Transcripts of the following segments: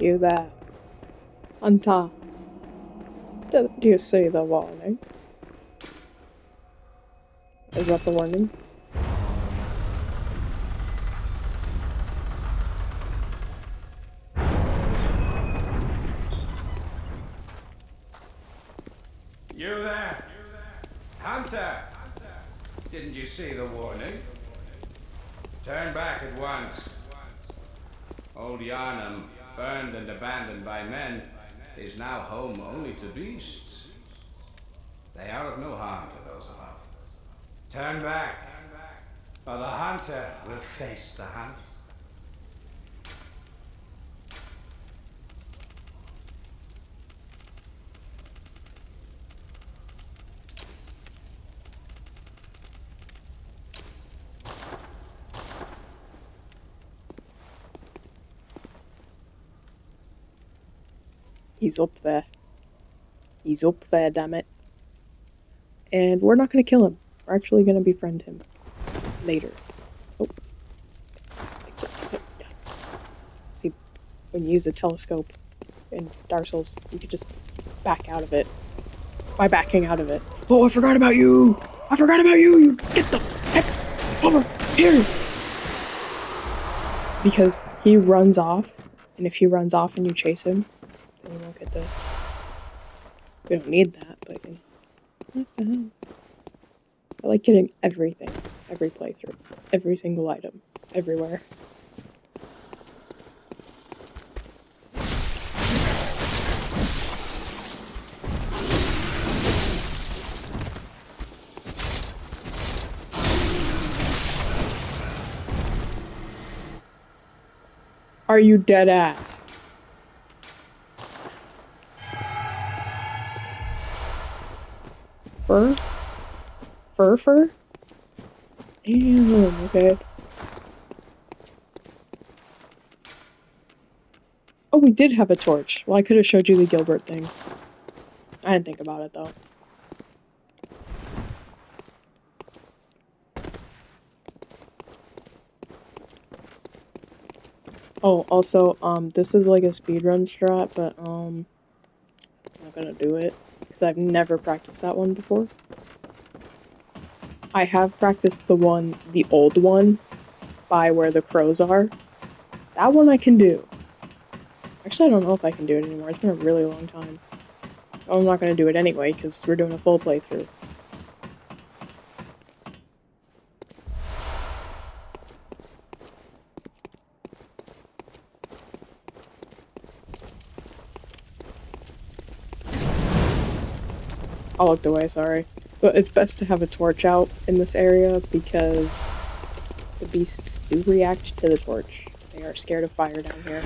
You there. Hunter. Do you see the warning? Is that the warning? You there? Hunter! Didn't you see the warning? Turn back at once. Old Yharnam, burned and abandoned by men, is now home only to beasts. They are of no harm to those above. Turn back, or the hunter will face the hunt. He's up there. He's up there, damn it. And we're not gonna kill him. We're actually gonna befriend him. Later. Oh. See, when you use a telescope in Dark Souls, you could just back out of it. By backing out of it. Oh, I forgot about you! I forgot about you! You get the heck over here! Because he runs off, and if he runs off and you chase him, then you won't get this. We don't need that, but what the hell? I like getting everything, every playthrough, every single item, everywhere. Are you dead ass? Fur? Fur? Damn, okay. Oh, we did have a torch. Well, I could have showed you the Gilbert thing. I didn't think about it, though. Oh, also, this is like a speedrun strat, but, I'm not gonna do it, because I've never practiced that one before. I have practiced the old one, by where the crows are. That one I can do. Actually, I don't know if I can do it anymore. It's been a really long time. Oh, I'm not gonna do it anyway, because we're doing a full playthrough. I looked away, sorry. But it's best to have a torch out in this area because the beasts do react to the torch. They are scared of fire down here.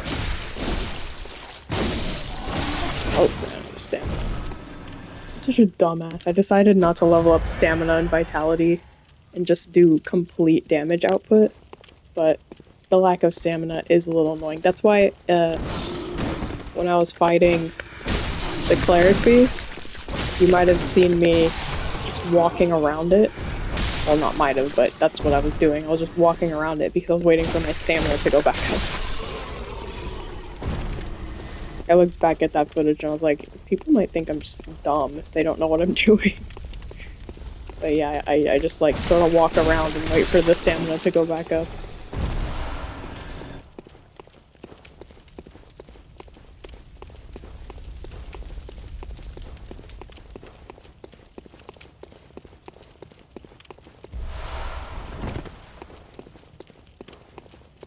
Oh, man, stamina. I'm such a dumbass. I decided not to level up stamina and vitality and just do complete damage output, but the lack of stamina is a little annoying. That's why, when I was fighting the cleric beasts, you might have seen me just walking around it. Well, not might have, but that's what I was doing. I was just walking around it because I was waiting for my stamina to go back up. I looked back at that footage and I was like, people might think I'm just dumb if they don't know what I'm doing. But yeah, I just like sort of walk around and wait for the stamina to go back up.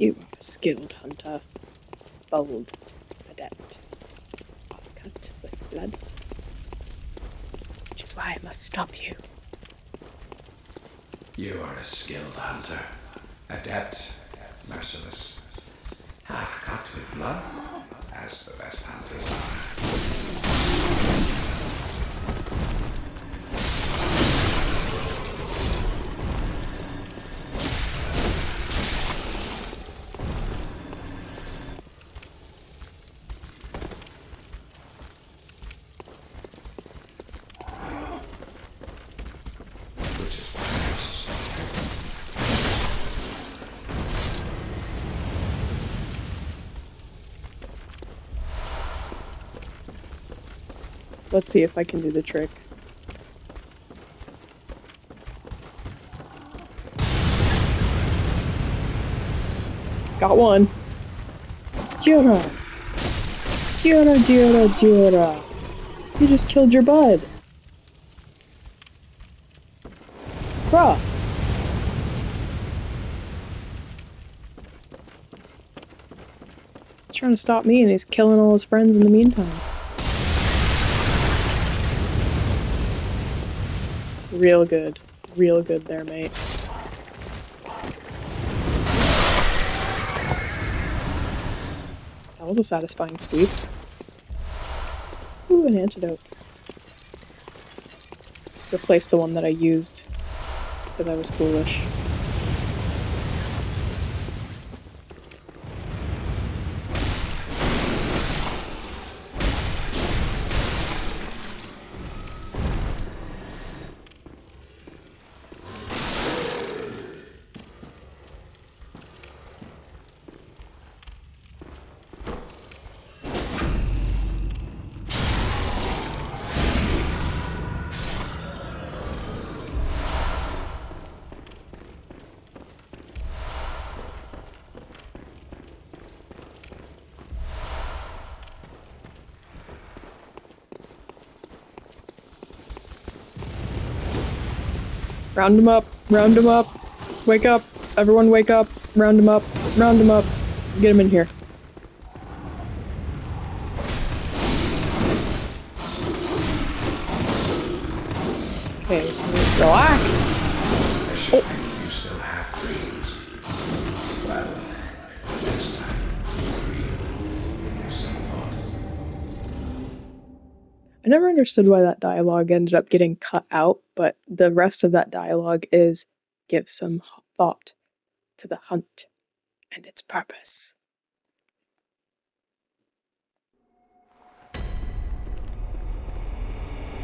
You are a skilled hunter, bold, adept, cut with blood, which is why I must stop you. You are a skilled hunter, adept, merciless, half cut with blood, as the best hunters are. Let's see if I can do the trick. Got one. Jura! Jura, Jura, Jura! You just killed your bud! Bruh! He's trying to stop me and he's killing all his friends in the meantime. Real good. Real good there, mate. That was a satisfying sweep. Ooh, an antidote. Replace the one that I used because I was foolish. Round him up, round him up, wake up, everyone wake up, round him up, get him in here. Okay, relax. I should think you still have dreams. Well, next time, real, give some thought. I never understood why that dialogue ended up getting cut out, but the rest of that dialogue is give some thought to the hunt and its purpose.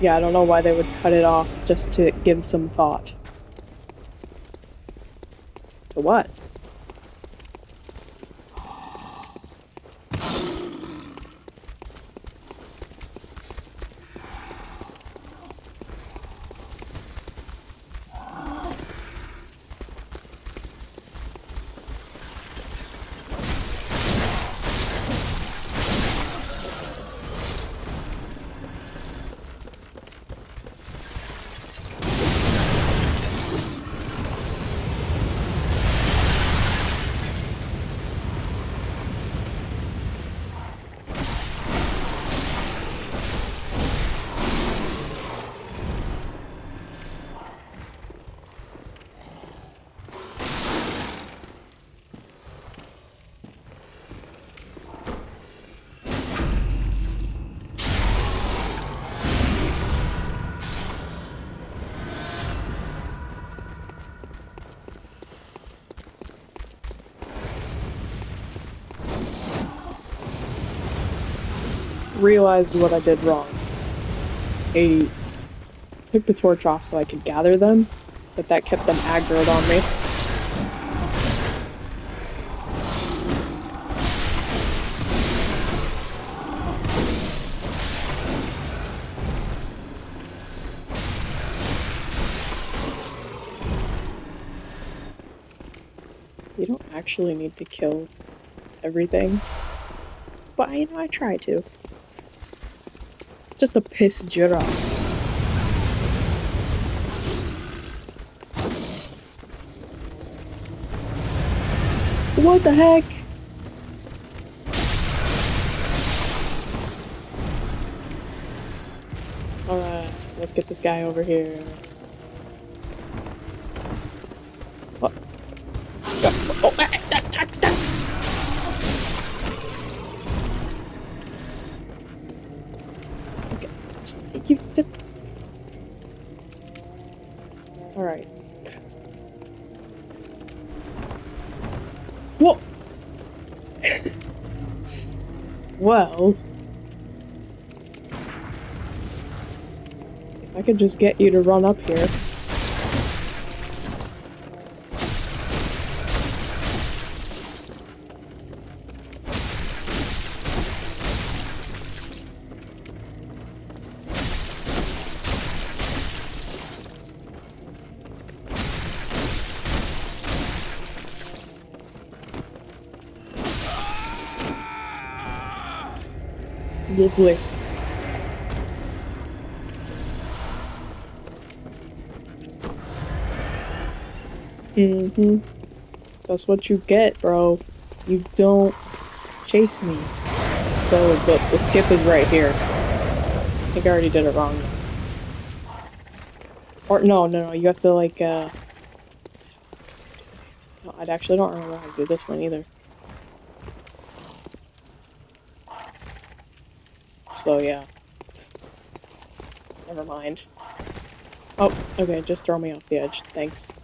Yeah, I don't know why they would cut it off just to give some thought. To what? Realized what I did wrong. I took the torch off so I could gather them, but that kept them aggroed on me. You don't actually need to kill everything, but I try to. Just to piss Jit off. What the heck? Alright, let's get this guy over here. What? Oh, you just... Alright. Whoa! Well... If I could just get you to run up here... Lovely. Mm-hmm. That's what you get, bro. You don't chase me. So the skip is right here. I think I already did it wrong. Or no, you have to like no, I actually don't remember how to do this one either. So yeah. Never mind. Oh, okay, just throw me off the edge. Thanks.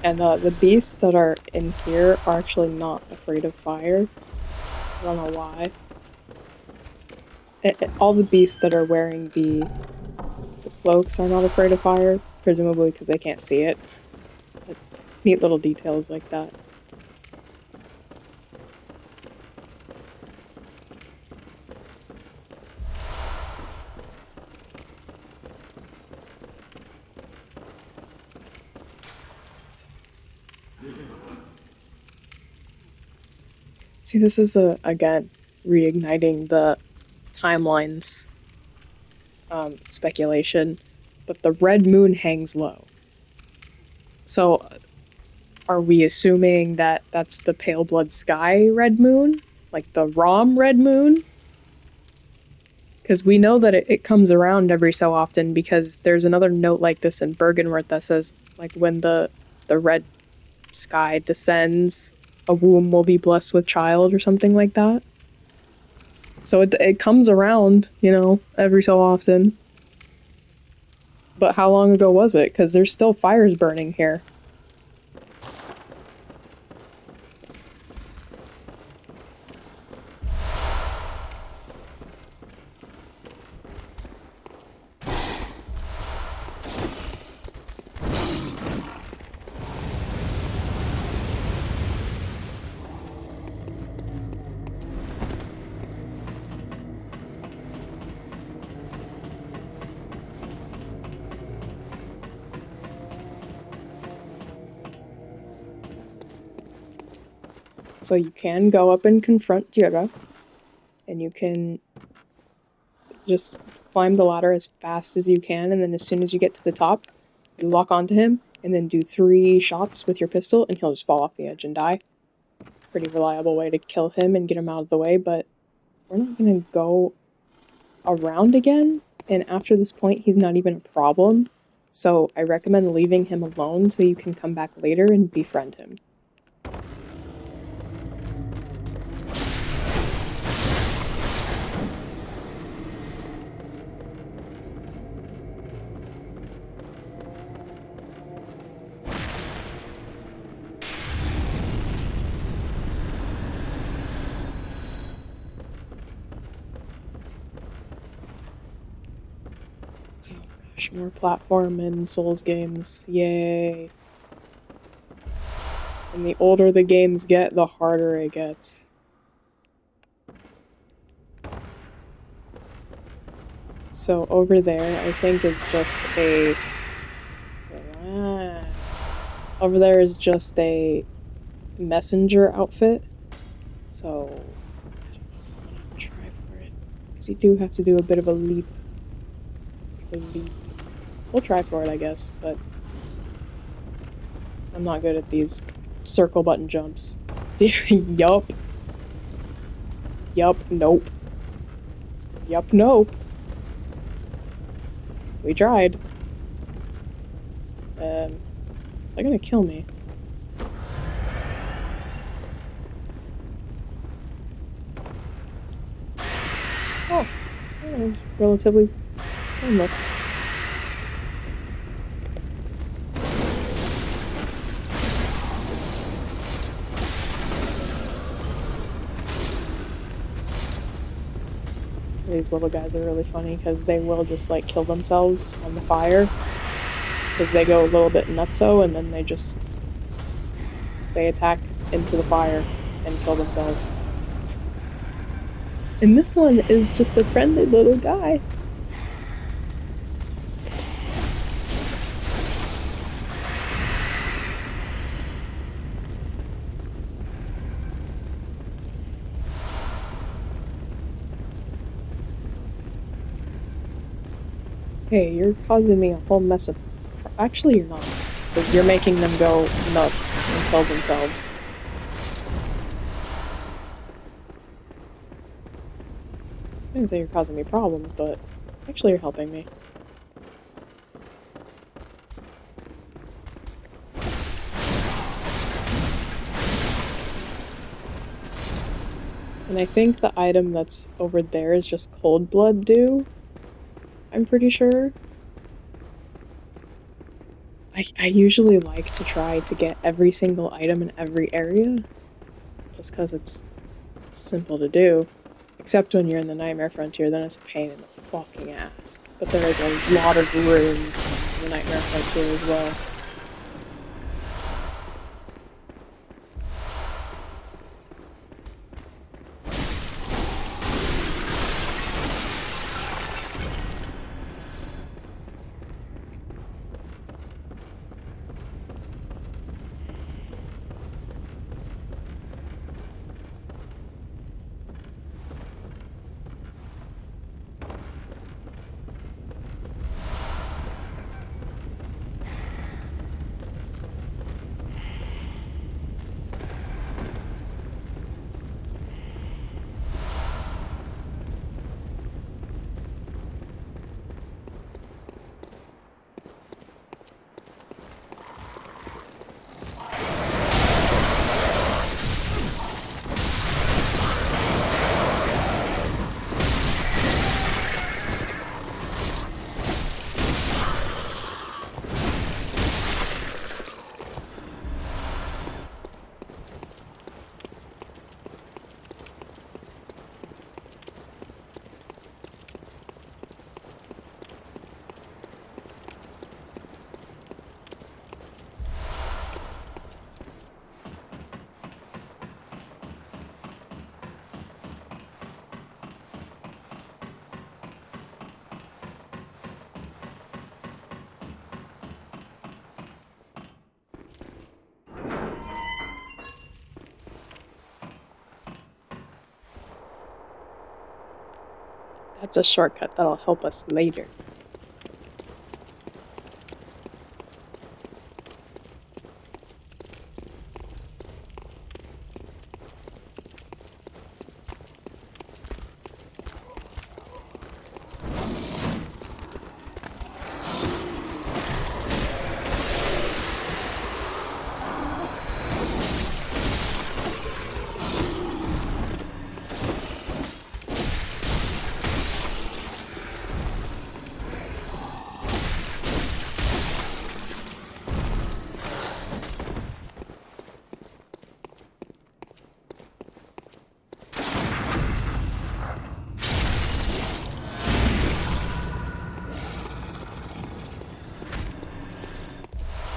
And the beasts that are in here are actually not afraid of fire. I don't know why. All the beasts that are wearing the cloaks are not afraid of fire, presumably because they can't see it. But neat little details like that. See, this is again reigniting the timelines speculation, but the red moon hangs low. So, are we assuming that that's the pale blood sky red moon, like the ROM red moon? Because we know that it comes around every so often. Because there's another note like this in Bergenworth that says, like, when the red sky descends, a womb will be blessed with child or something like that. So it comes around, you know, every so often. But how long ago was it? Because there's still fires burning here. So you can go up and confront Jira, and you can just climb the ladder as fast as you can, and then as soon as you get to the top, you lock onto him, and then do 3 shots with your pistol, and he'll just fall off the edge and die. Pretty reliable way to kill him and get him out of the way, but we're not gonna go around again, and after this point, he's not even a problem, so I recommend leaving him alone so you can come back later and befriend him. More platform and Souls games. Yay. And the older the games get, the harder it gets. So over there, I think is just a... Relax. Over there is just a messenger outfit. So, I don't know if I'm gonna try for it. Because you do have to do a bit of a leap. We'll try for it, I guess, but I'm not good at these circle button jumps. Yup. Yup, nope. Yup, nope. We tried. They're gonna kill me. Oh, that was relatively painless. These little guys are really funny because they will just like kill themselves on the fire because they go a little bit nutso and then they attack into the fire and kill themselves. And this one is just a friendly little guy. Hey, you're causing me a whole mess of... Actually, you're not. Because you're making them go nuts and kill themselves. I didn't say you're causing me problems, but actually you're helping me. And I think the item that's over there is just cold blood dew. I'm pretty sure. I usually like to try to get every single item in every area, just because it's simple to do. Except when you're in the Nightmare Frontier, then it's a pain in the fucking ass. But there is a lot of ruins in the Nightmare Frontier as well. That's a shortcut that'll help us later.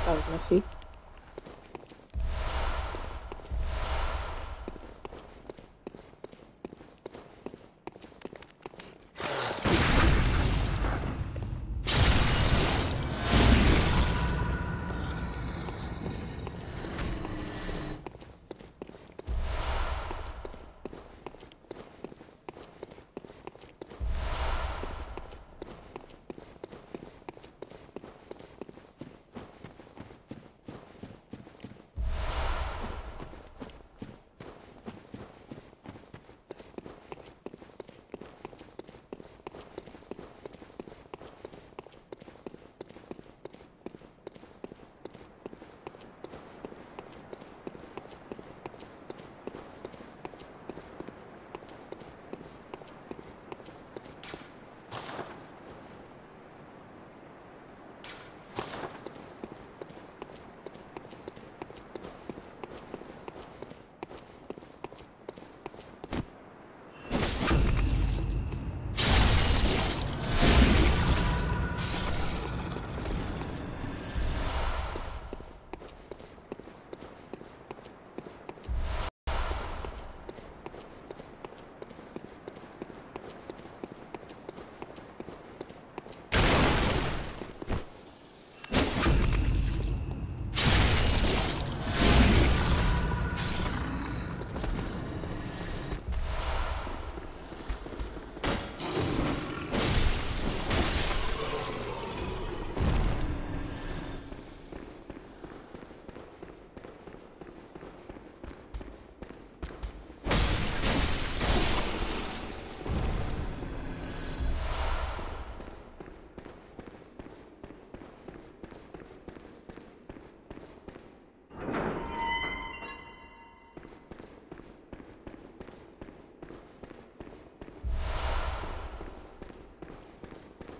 That was messy.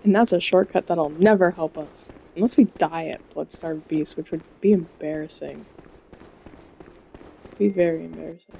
And that's a shortcut that'll never help us. Unless we die at Bloodstarved Beast, which would be embarrassing. Be very embarrassing.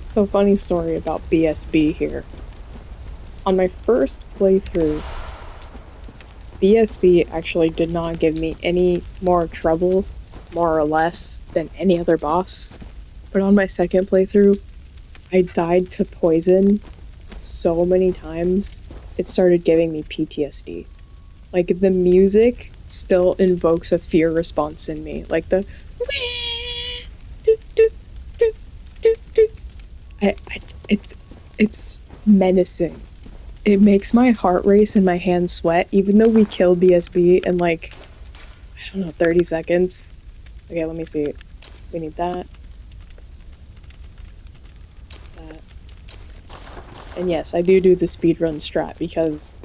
So funny story about BSB here. On my first playthrough, BSB actually did not give me any more trouble, more or less, than any other boss. But on my second playthrough, I died to poison so many times, it started giving me PTSD. Like, the music still invokes a fear response in me. Like the it's menacing. It makes my heart race and my hands sweat, even though we kill BSB in like, I don't know, 30 seconds. Okay, let me see. We need that. That. And yes, I do the speedrun strat because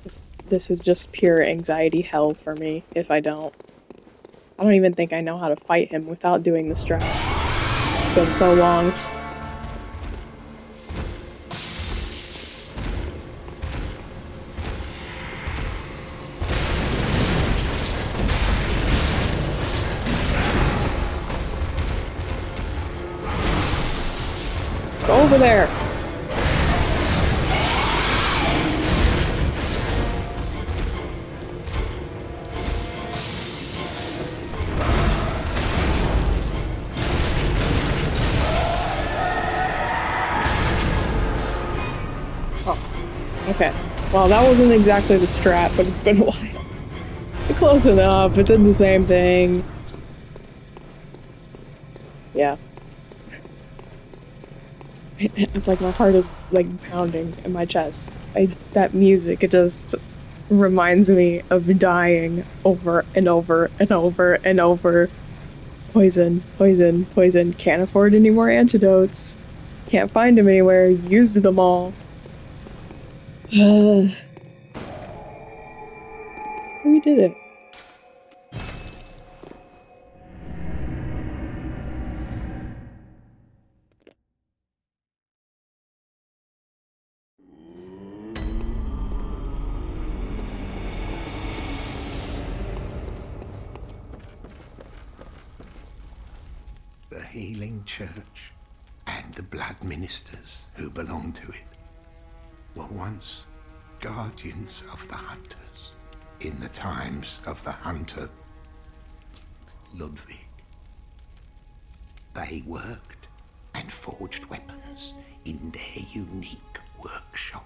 this is just pure anxiety hell for me if I don't. I don't even think I know how to fight him without doing the strat. It's been so long. Go over there! Okay. Well, that wasn't exactly the strat, but it's been a while. Close enough. It did the same thing. Yeah. Like, my heart is, like, pounding in my chest. That music, it just reminds me of dying over and over and over and over. Poison, poison, poison. Can't afford any more antidotes. Can't find them anywhere. Used them all. We did it. The healing church and the blood ministers who belong to it were once guardians of the hunters in the times of the hunter Ludwig. They worked and forged weapons in their unique workshop.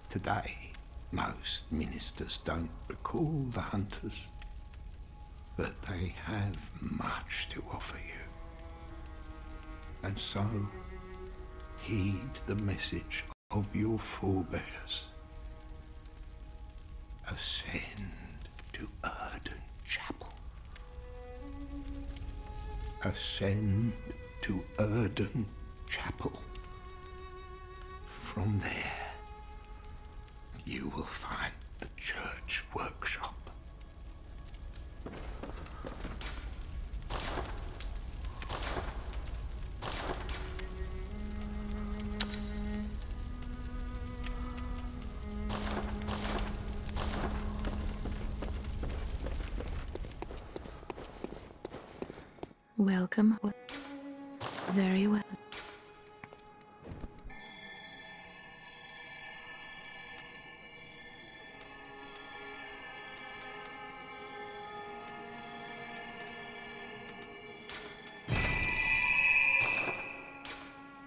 Today, most ministers don't recall the hunters, but they have much to offer you. And so, heed the message of your forebears. Ascend to Erden Chapel. Ascend to Erden Chapel. From there, you will find the church workshop. Welcome. Very well.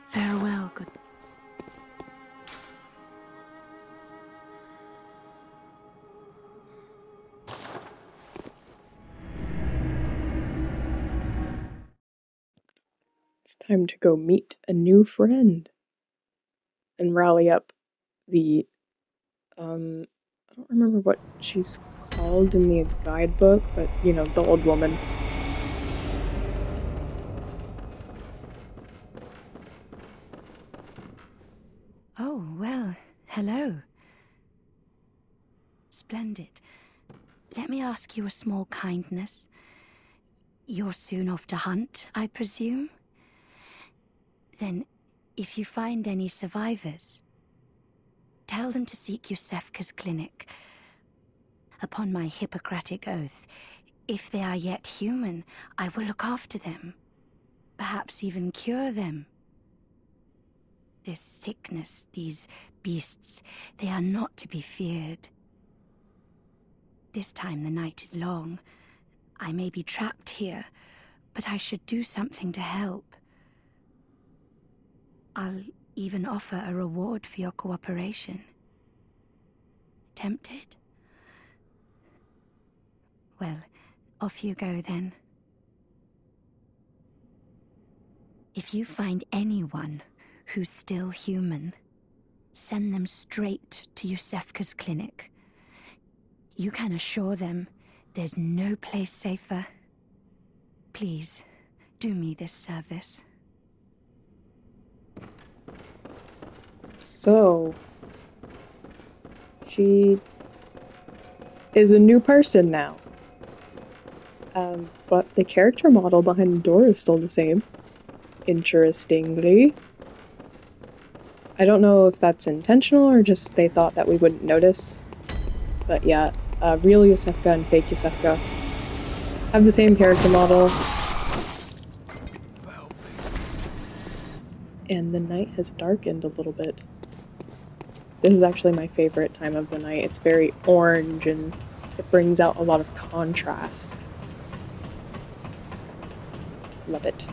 Farewell, good. It's time to go meet a new friend and rally up the, I don't remember what she's called in the guidebook, but, you know, the old woman. Oh, well, hello. Splendid. Let me ask you a small kindness. You're soon off to hunt, I presume? Then, if you find any survivors, tell them to seek Yusefka's clinic. Upon my Hippocratic oath, if they are yet human, I will look after them. Perhaps even cure them. This sickness, these beasts, they are not to be feared. This time the night is long. I may be trapped here, but I should do something to help. I'll even offer a reward for your cooperation. Tempted? Well, off you go then. If you find anyone who's still human, send them straight to Yusefka's clinic. You can assure them there's no place safer. Please, do me this service. So, she is a new person now. But the character model behind the door is still the same. Interestingly. I don't know if that's intentional or just they thought that we wouldn't notice. But yeah, real Yusefka and fake Yusefka have the same character model. And the night has darkened a little bit. This is actually my favorite time of the night. It's very orange and it brings out a lot of contrast. Love it.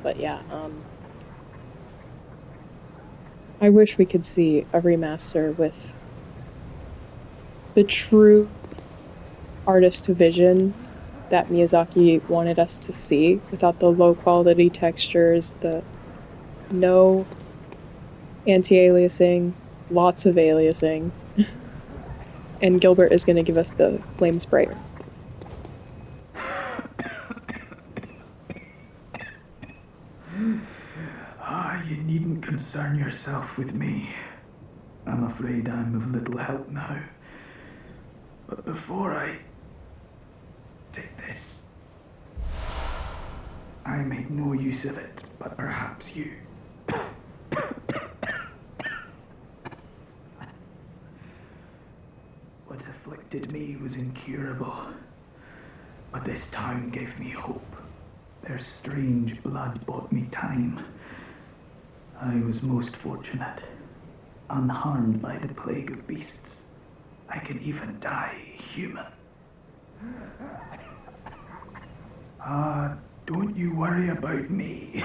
But yeah, I wish we could see a remaster with the true artist vision that Miyazaki wanted us to see, without the low quality textures, the no anti-aliasing, lots of aliasing. And Gilbert is going to give us the flame sprayer. You needn't concern yourself with me. I'm afraid I'm of little help now. But before I take this, I made no use of it, but perhaps you. What afflicted me was incurable, but this town gave me hope. Their strange blood bought me time. I was most fortunate, unharmed by the plague of beasts. I can even die human. Don't you worry about me.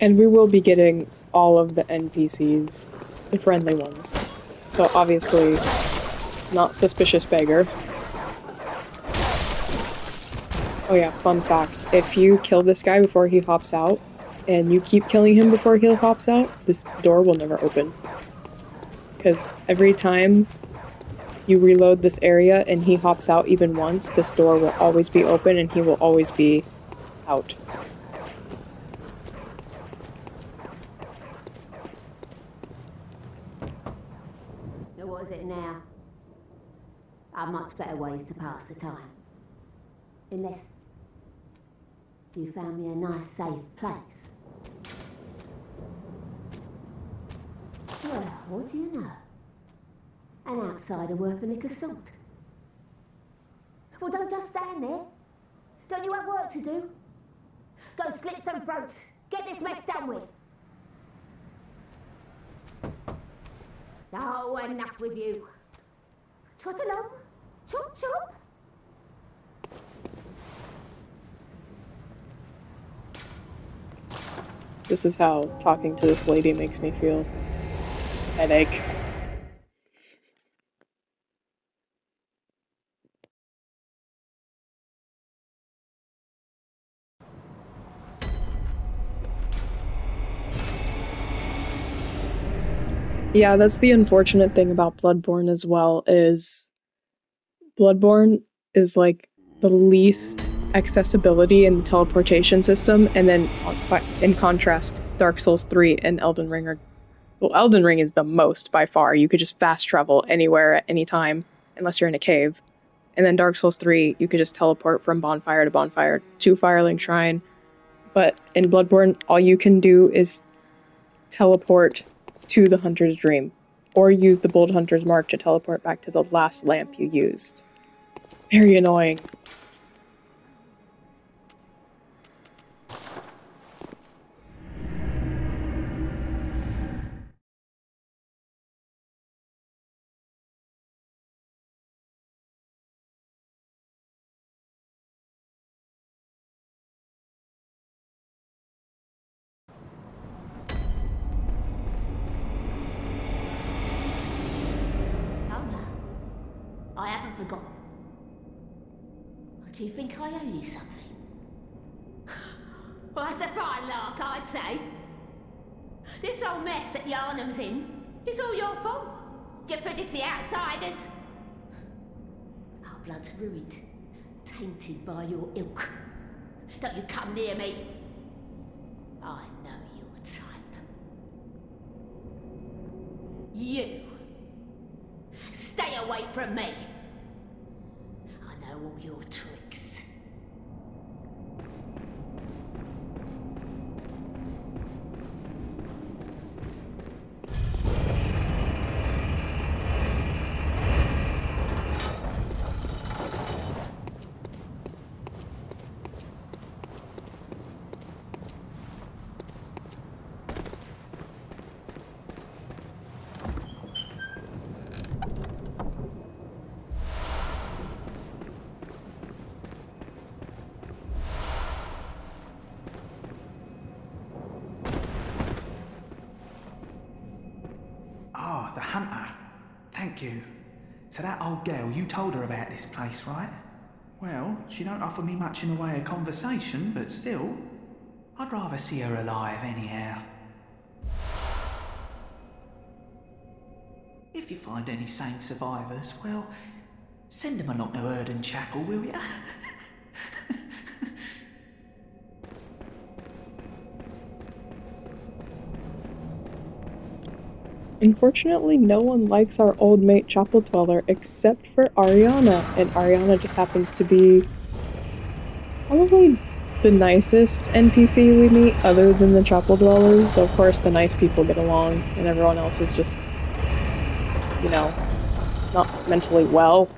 And we will be getting all of the NPCs, the friendly ones. So obviously, not Suspicious Beggar. Oh yeah, fun fact. If you kill this guy before he hops out, and you keep killing him before he hops out, this door will never open. Because every time you reload this area and he hops out even once, this door will always be open and he will always be out. So what is it now? are much better ways to pass the time. Unless you found me a nice, safe place. Well, what do you know? An outsider worth a lick of salt. Well, don't just stand there. Don't you have work to do? Go slit some throats. Get this mess done with. Oh, enough with you. Trot along. Chop, chop. This is how talking to this lady makes me feel. Headache. Yeah, that's the unfortunate thing about Bloodborne as well, is Bloodborne is like the least accessibility in the teleportation system, and then in contrast, Dark Souls 3 and Elden Ring are... Well, Elden Ring is the most by far. You could just fast travel anywhere at any time, unless you're in a cave. And then Dark Souls 3, you could just teleport from bonfire to bonfire to Firelink Shrine. But in Bloodborne, all you can do is teleport to the Hunter's Dream, or use the Bold Hunter's Mark to teleport back to the last lamp you used. Very annoying. I haven't forgotten. Do you think I owe you something? Well, that's a fine lark, I'd say. This whole mess that Yharnam's in is all your fault. Stupidity outsiders. Our blood's ruined, tainted by your ilk. Don't you come near me. I know your type. You. Stay away from me. I know all your tricks. The hunter. Thank you. So that old girl, you told her about this place, right? Well, she don't offer me much in the way of conversation, but still, I'd rather see her alive anyhow. If you find any sane survivors, well, send them along to Erden Chapel, will ya? Unfortunately, no one likes our old mate Chapel Dweller except for Ariana, and Ariana just happens to be probably the nicest NPC we meet other than the Chapel Dweller, so of course the nice people get along, and everyone else is just, you know, not mentally well.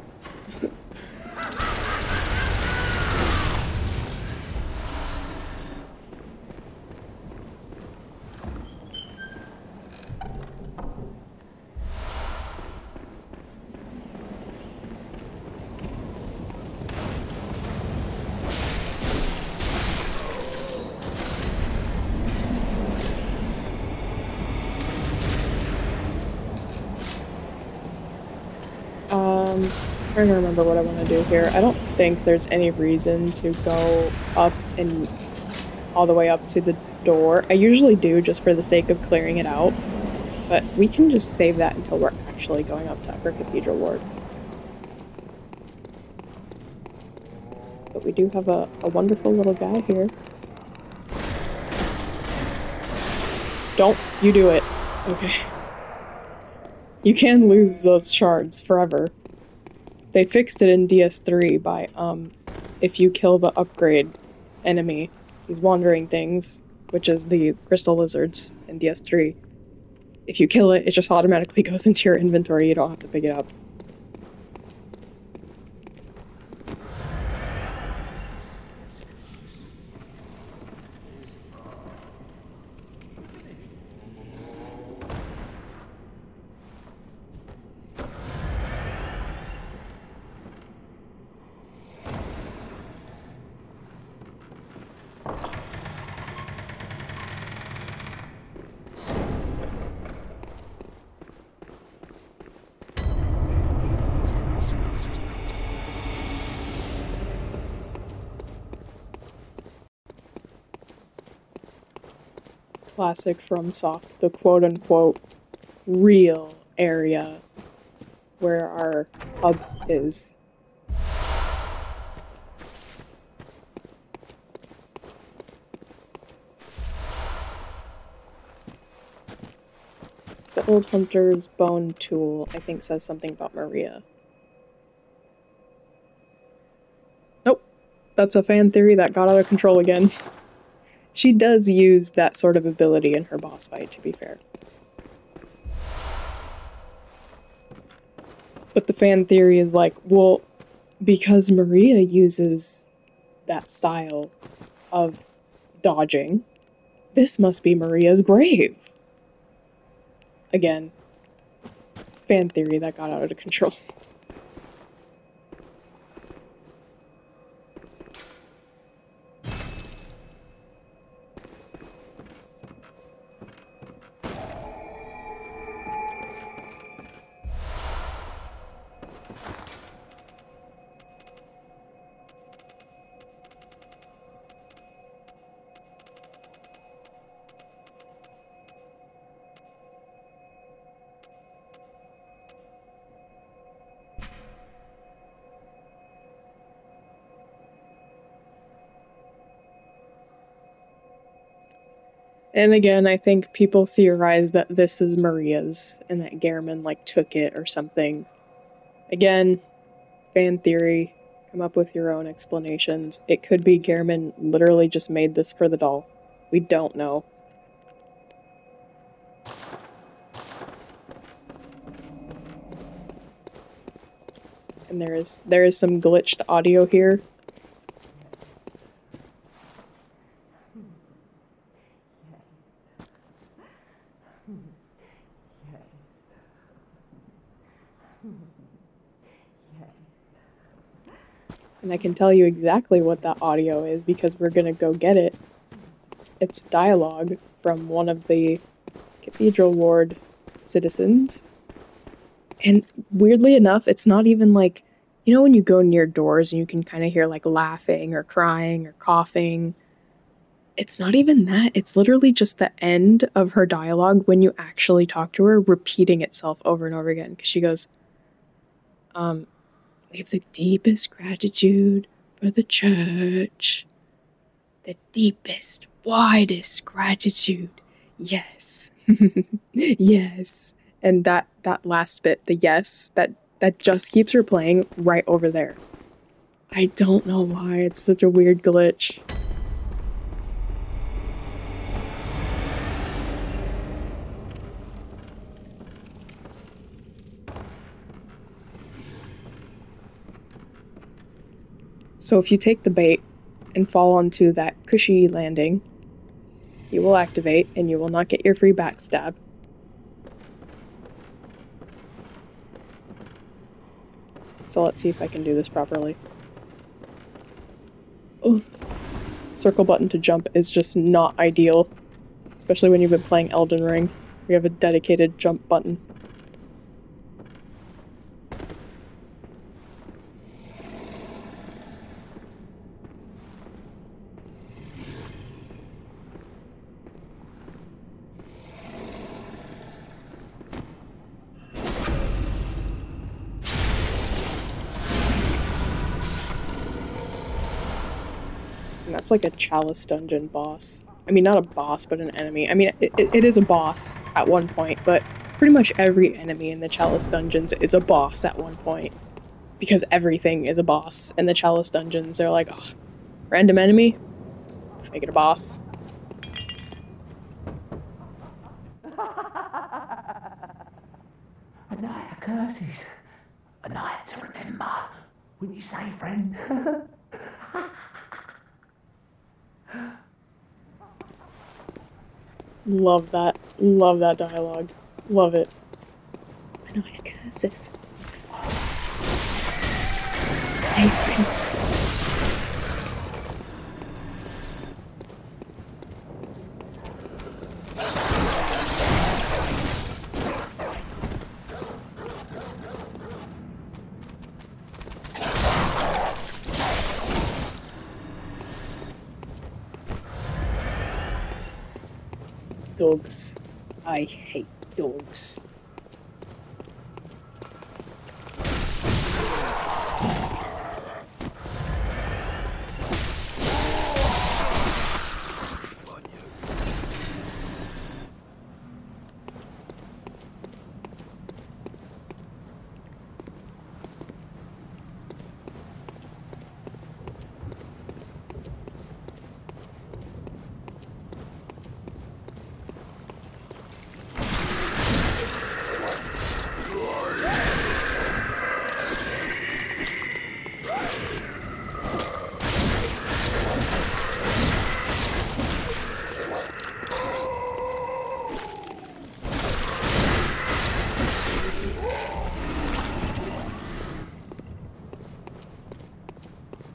I'm trying to remember what I want to do here. I don't think there's any reason to go up and all the way up to the door. I usually do just for the sake of clearing it out, but we can just save that until we're actually going up to Upper Cathedral Ward. But we do have a wonderful little guy here. Don't you do it. Okay. You can lose those shards forever. They fixed it in DS3 by, if you kill the upgrade enemy, these wandering things, which is the crystal lizards in DS3, if you kill it, it just automatically goes into your inventory, you don't have to pick it up. Classic FromSoft, the quote-unquote real area where our hub is. The Old Hunter's bone tool, I think, says something about Maria. Nope. That's a fan theory that got out of control again. She does use that sort of ability in her boss fight, to be fair. But the fan theory is like, well, because Maria uses that style of dodging, this must be Maria's grave. Again, fan theory that got out of control. And again, I think people theorize that this is Maria's and that Gehrman, like, took it or something. Again, fan theory. Come up with your own explanations. It could be Gehrman literally just made this for the doll. We don't know. And there is some glitched audio here. And I can tell you exactly what that audio is because we're gonna go get it. It's dialogue from one of the Cathedral Ward citizens. And weirdly enough, it's not even like, you know when you go near doors and you can kind of hear like laughing or crying or coughing? It's not even that. It's literally just the end of her dialogue when you actually talk to her repeating itself over and over again. Because she goes, we have the deepest gratitude for the church. The deepest, widest gratitude. Yes. Yes. And that last bit, the yes, that just keeps replaying right over there. I don't know why. It's such a weird glitch. So if you take the bait and fall onto that cushy landing, you will activate and you will not get your free backstab. So let's see if I can do this properly. Oh, circle button to jump is just not ideal, especially when you've been playing Elden Ring. We have a dedicated jump button. And that's like a Chalice dungeon boss. I mean, not a boss, but an enemy. I mean, it is a boss at one point, but pretty much every enemy in the Chalice dungeons is a boss at one point. because everything is a boss in the Chalice dungeons. They're like, oh, random enemy, make it a boss. A night of curses. A night to remember. Wouldn't you say, friend? Love that. Love that dialogue. Love it. I know I curses. Say, friend. Dogs. I hate dogs.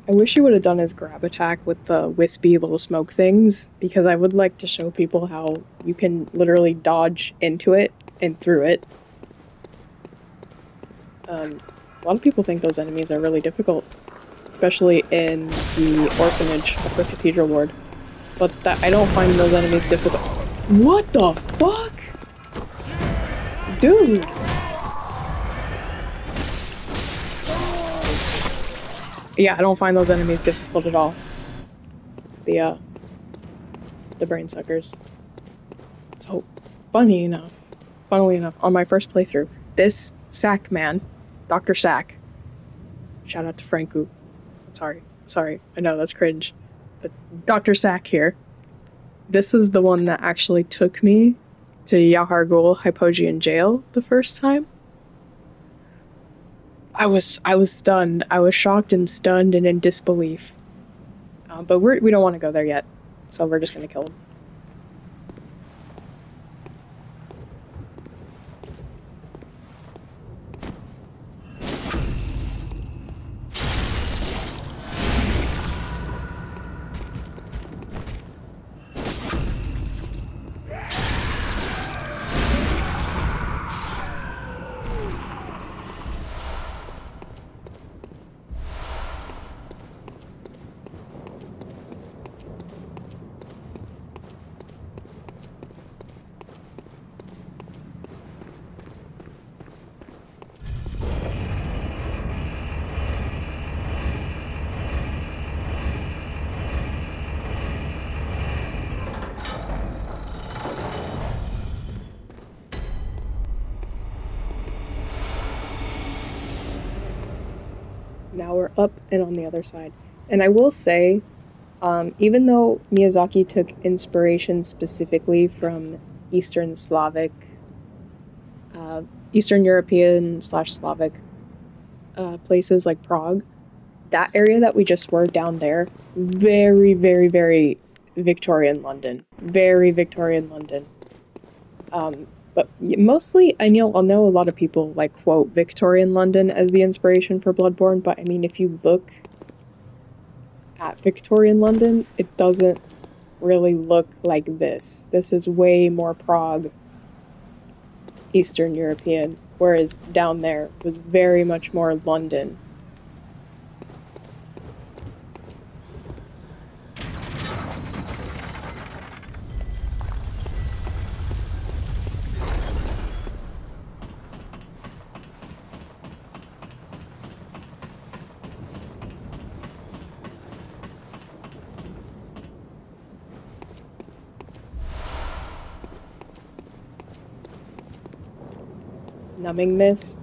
I wish he would have done his grab attack with the wispy little smoke things, because I would like to show people how you can literally dodge into it and through it. A lot of people think those enemies are really difficult, especially in the orphanage of the Cathedral Ward. But that I don't find those enemies difficult. What the fuck? Dude! Yeah, I don't find those enemies difficult at all. The brain suckers. So, funnily enough, on my first playthrough, this Sack man, Dr. Sack, shout out to Franku. Sorry, I know that's cringe, but Dr. Sack here, this is the one that actually took me to Yahar'gul Hypogean jail the first time. I was stunned. I was shocked and stunned and in disbelief. But we don't want to go there yet, so we're just gonna kill him. Now we're up and on the other side. And I will say, even though Miyazaki took inspiration specifically from Eastern European / Slavic places like Prague, that area that we just were down there, very, very, very Victorian London. Very Victorian London. But mostly, I'll know a lot of people like quote Victorian London as the inspiration for Bloodborne, but I mean, if you look at Victorian London, it doesn't really look like this. This is way more Prague, Eastern European, whereas down there was very much more London. Numbing mist.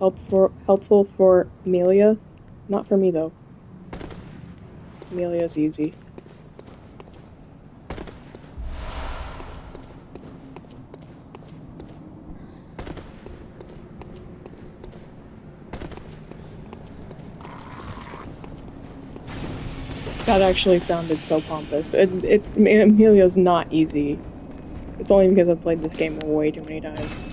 Helpful for Amelia. Not for me, though. Amelia's easy. That actually sounded so pompous. Amelia's not easy. It's only because I've played this game way too many times.